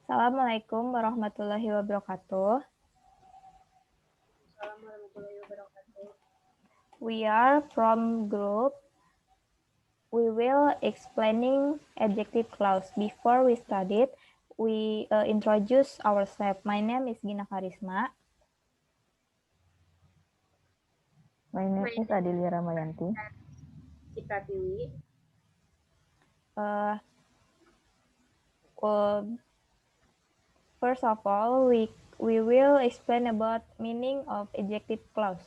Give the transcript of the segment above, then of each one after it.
Assalamualaikum warahmatullahi wabarakatuh. We are from group. We will explaining adjective clause. Before we started, we introduce ourselves. My name is Gina Karisma. My name is Adelia Ramayanti. Citra Tiwi. First of all, we will explain about meaning of adjective clause.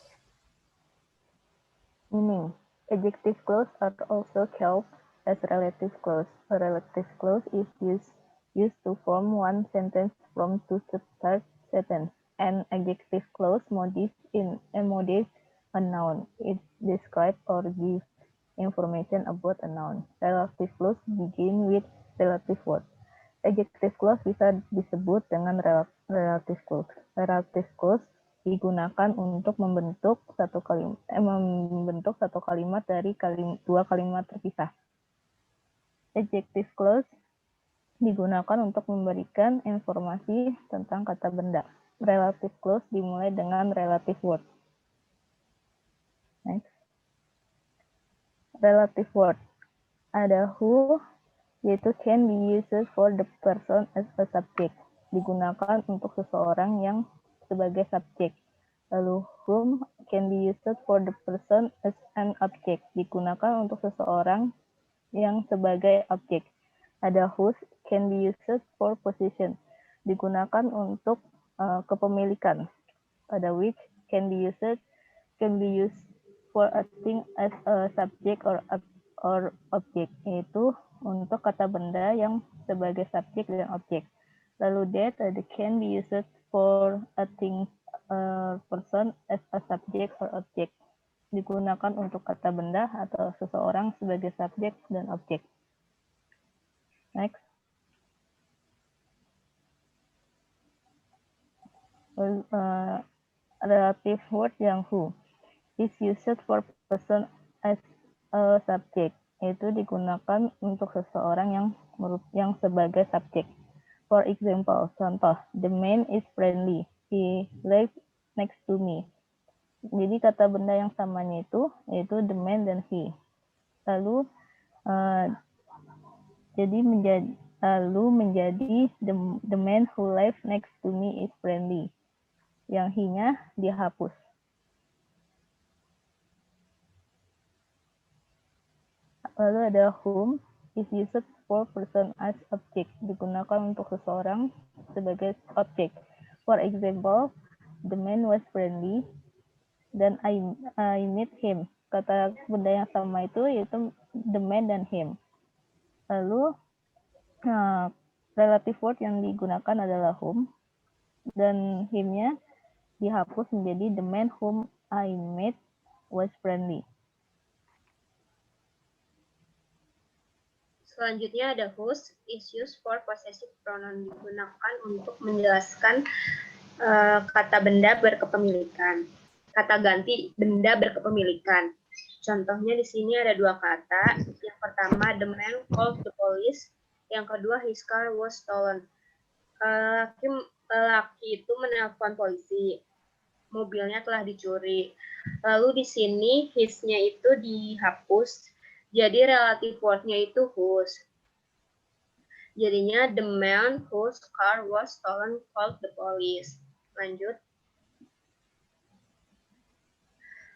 Meaning, adjective clause are also called as relative clause. A relative clause is used to form one sentence from two substart sentence. An adjective clause modifies a noun. It describes or gives information about a noun. Relative clause begin with relative word. Adjective clause bisa disebut dengan relative clause. Relative clause digunakan untuk membentuk satu kalimat dari dua kalimat terpisah. Adjective clause digunakan untuk memberikan informasi tentang kata benda. Relative clause dimulai dengan relative word. Next. Relative word. Ada who, yaitu can be used for the person as a subject. Digunakan untuk seseorang yang sebagai subjek. Lalu whom can be used for the person as an object. Digunakan untuk seseorang yang sebagai objek. Ada whose can be used for possession. Digunakan untuk kepemilikan. Ada which can be used for a thing as a subject or object, yaitu untuk kata benda yang sebagai subjek dan objek. Lalu that can be used for a thing person as a subject or object. Digunakan untuk kata benda atau seseorang sebagai subjek dan objek. Next. Relative word yang who is used for person as a subject, yaitu digunakan untuk seseorang yang sebagai subjek. For example, contoh, the man is friendly. He lives next to me. Jadi kata benda yang samanya itu yaitu the man dan he. Lalu menjadi the man who lives next to me is friendly. Yang he-nya dihapus. Lalu ada whom is used for person as object, digunakan untuk seseorang sebagai objek. For example, the man was friendly, dan I met him. Kata benda yang sama itu yaitu the man dan him. Lalu relative word yang digunakan adalah whom, dan him-nya dihapus menjadi the man whom I met was friendly. Selanjutnya ada whose is used for possessive pronoun, digunakan untuk menjelaskan kata benda berkepemilikan. Kata ganti benda berkepemilikan. Contohnya di sini ada dua kata. Yang pertama, the man called the police. Yang kedua, his car was stolen. Laki itu menelpon polisi. Mobilnya telah dicuri. Lalu di sini his-nya itu dihapus. Jadi relative word-nya itu whose. Jadinya the man whose car was stolen called the police. Lanjut.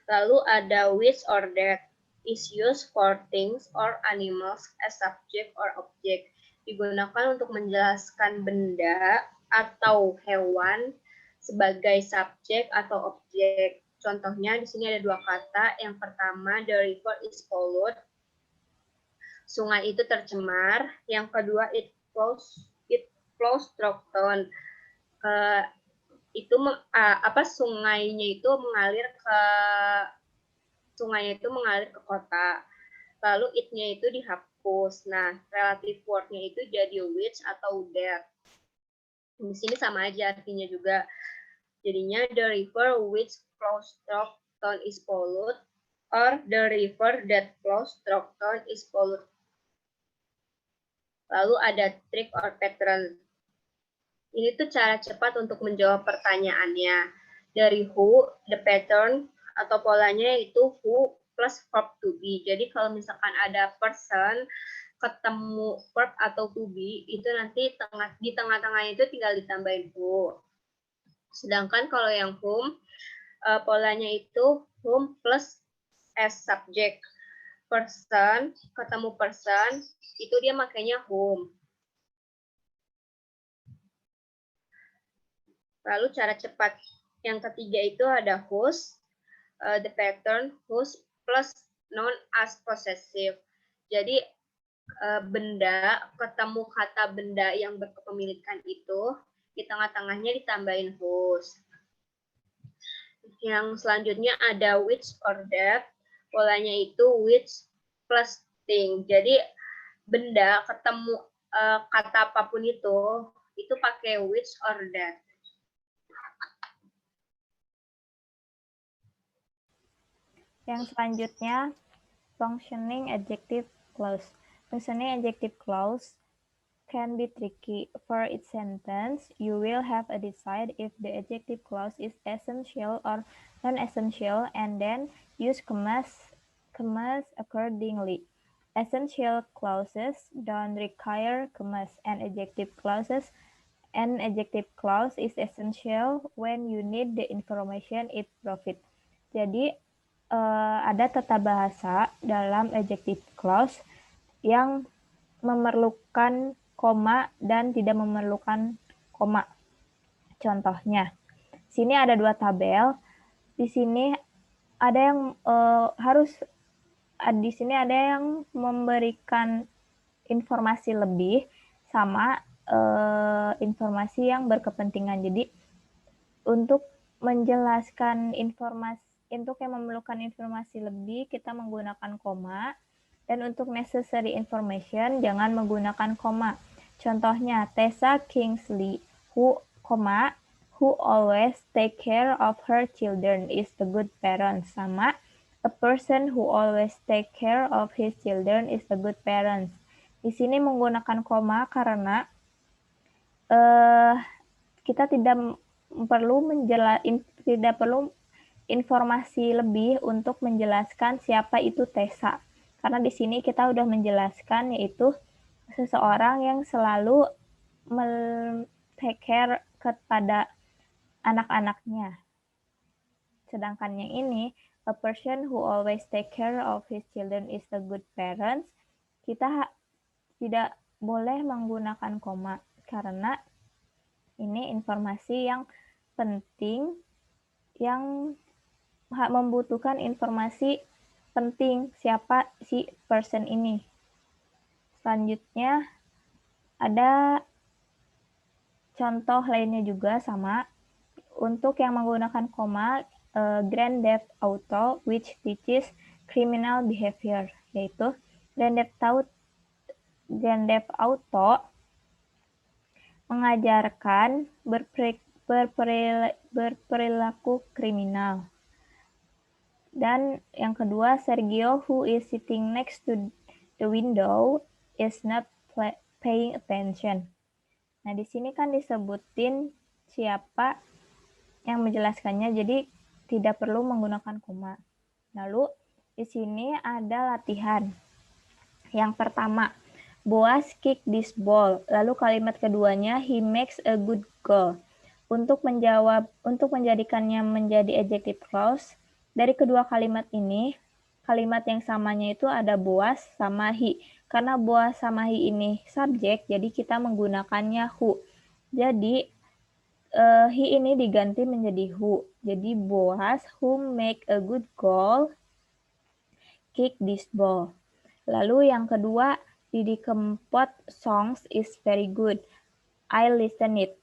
Lalu ada which or that is used for things or animals as subject or object. Digunakan untuk menjelaskan benda atau hewan sebagai subjek atau objek. Contohnya di sini ada dua kata. Yang pertama, the river is polluted. Sungai itu tercemar. Yang kedua, it flows through town. Sungainya itu mengalir ke kota. Lalu it-nya itu dihapus. Nah, relative word-nya itu jadi which atau that. Di sini sama aja artinya juga. Jadinya the river which flows through town is polluted, or the river that flows through town is polluted. Lalu ada trick or pattern. Ini tuh cara cepat untuk menjawab pertanyaannya. Dari who, the pattern, atau polanya itu who plus verb to be. Jadi kalau misalkan ada person, ketemu verb atau to be, itu nanti di tengah-tengahnya itu tinggal ditambahin who. Sedangkan kalau yang whom, polanya itu whom plus as subject. Person, ketemu person, itu dia makanya whom. Lalu cara cepat yang ketiga itu ada whose, the pattern whose plus known as possessive. Jadi benda, ketemu kata benda yang berkepemilikan itu, di tengah-tengahnya ditambahin whose. Yang selanjutnya ada which or that, polanya itu which plus thing. Jadi benda ketemu kata apapun itu pakai which or that. Yang selanjutnya, functioning adjective clause. Functioning adjective clause can be tricky. For each sentence, you will have to decide if the adjective clause is essential or non-essential, and then use commas accordingly. Essential clauses don't require commas, and adjective clauses an adjective clause is essential when you need the information it provides. Jadi ada tata bahasa dalam adjective clause yang memerlukan koma dan tidak memerlukan koma. Contohnya, sini ada 2 tabel. Di sini ada yang di sini ada yang memberikan informasi lebih sama informasi yang berkepentingan. Jadi untuk menjelaskan informasi, untuk yang memerlukan informasi lebih, kita menggunakan koma. Dan untuk necessary information, jangan menggunakan koma. Contohnya, Tessa Kingsley, who always take care of her children is a good parent. Sama, a person who always take care of his children is a good parent. Di sini menggunakan koma karena kita tidak perlu informasi lebih untuk menjelaskan siapa itu Tessa. Karena di sini kita udah menjelaskan yaitu seseorang yang selalu take care kepada anak-anaknya. Sedangkan yang ini, a person who always take care of his children is a good parent, kita tidak boleh menggunakan koma karena ini informasi yang penting yang membutuhkan informasi penting siapa si person ini. Selanjutnya ada contoh lainnya juga sama. Untuk yang menggunakan koma, Grand Theft Auto which teaches criminal behavior, yaitu Grand Theft Auto mengajarkan berperilaku kriminal. Dan yang kedua, Sergio who is sitting next to the window is not paying attention. Nah, di sini kan disebutin siapa yang menjelaskannya, jadi tidak perlu menggunakan koma. Lalu di sini ada latihan. Yang pertama, Boaz kick this ball. Lalu kalimat keduanya, he makes a good goal. Untuk menjadikannya menjadi adjective clause, dari kedua kalimat ini, kalimat yang samanya itu ada Boaz sama he. Karena Boaz sama he ini subjek, jadi kita menggunakannya who. Jadi he ini diganti menjadi who. Jadi Boaz who make a good goal kick this ball. Lalu yang kedua, Didi Kempot songs is very good. I listen it.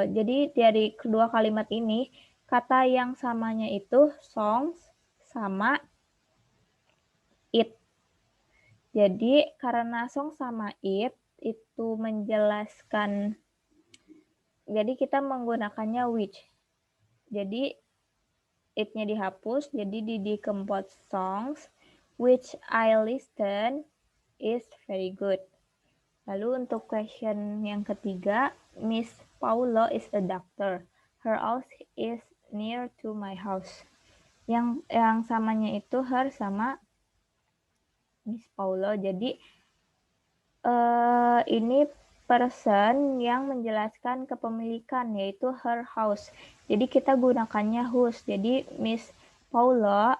Jadi dari kedua kalimat ini, kata yang samanya itu songs sama it. Jadi karena song sama it itu menjelaskan, jadi kita menggunakannya which. Jadi it-nya dihapus, jadi Didi Kempot songs which I listen is very good. Lalu untuk question yang ketiga, Miss Paulo is a doctor. Her house is near to my house. Yang samanya itu her sama Miss Paulo. Jadi ini person yang menjelaskan kepemilikan, yaitu her house. Jadi kita gunakannya whose. Jadi Miss Paula,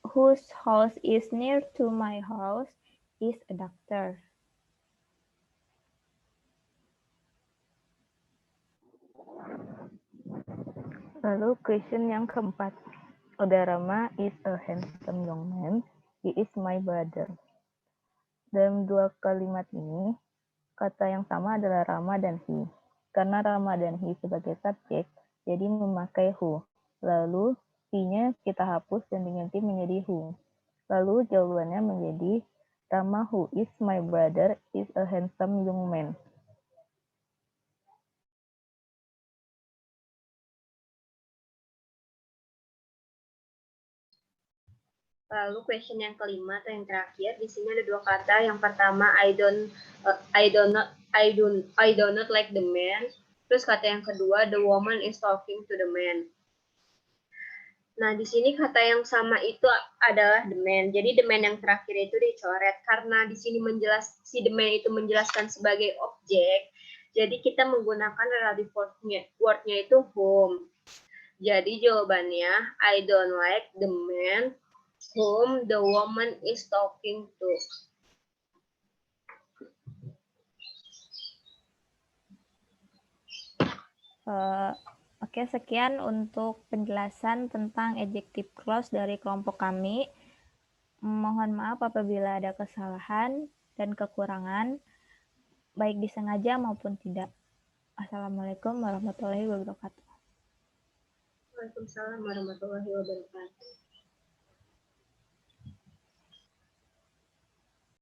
whose house is near to my house, is a doctor. Lalu question yang keempat. Rama is a handsome young man. He is my brother. Dalam dua kalimat ini, kata yang sama adalah Rama dan he. Karena Rama dan he sebagai subjek, jadi memakai who. Lalu, he-nya kita hapus dan diganti menjadi who. Lalu jawabannya menjadi, Rama who is my brother is a handsome young man. Lalu question yang kelima atau yang terakhir, di sini ada dua kata. Yang pertama I do not like the man. Terus kata yang kedua the woman is talking to the man. Nah, di sini kata yang sama itu adalah the man. Jadi the man yang terakhir itu dicoret karena di sini si the man itu menjelaskan sebagai objek. Jadi kita menggunakan relative wordnya itu whom. Jadi jawabannya I don't like the man whom the woman is talking to. Oke, sekian untuk penjelasan tentang adjective clause dari kelompok kami. Mohon maaf apabila ada kesalahan dan kekurangan, baik disengaja maupun tidak. Assalamualaikum warahmatullahi wabarakatuh. Waalaikumsalam warahmatullahi wabarakatuh.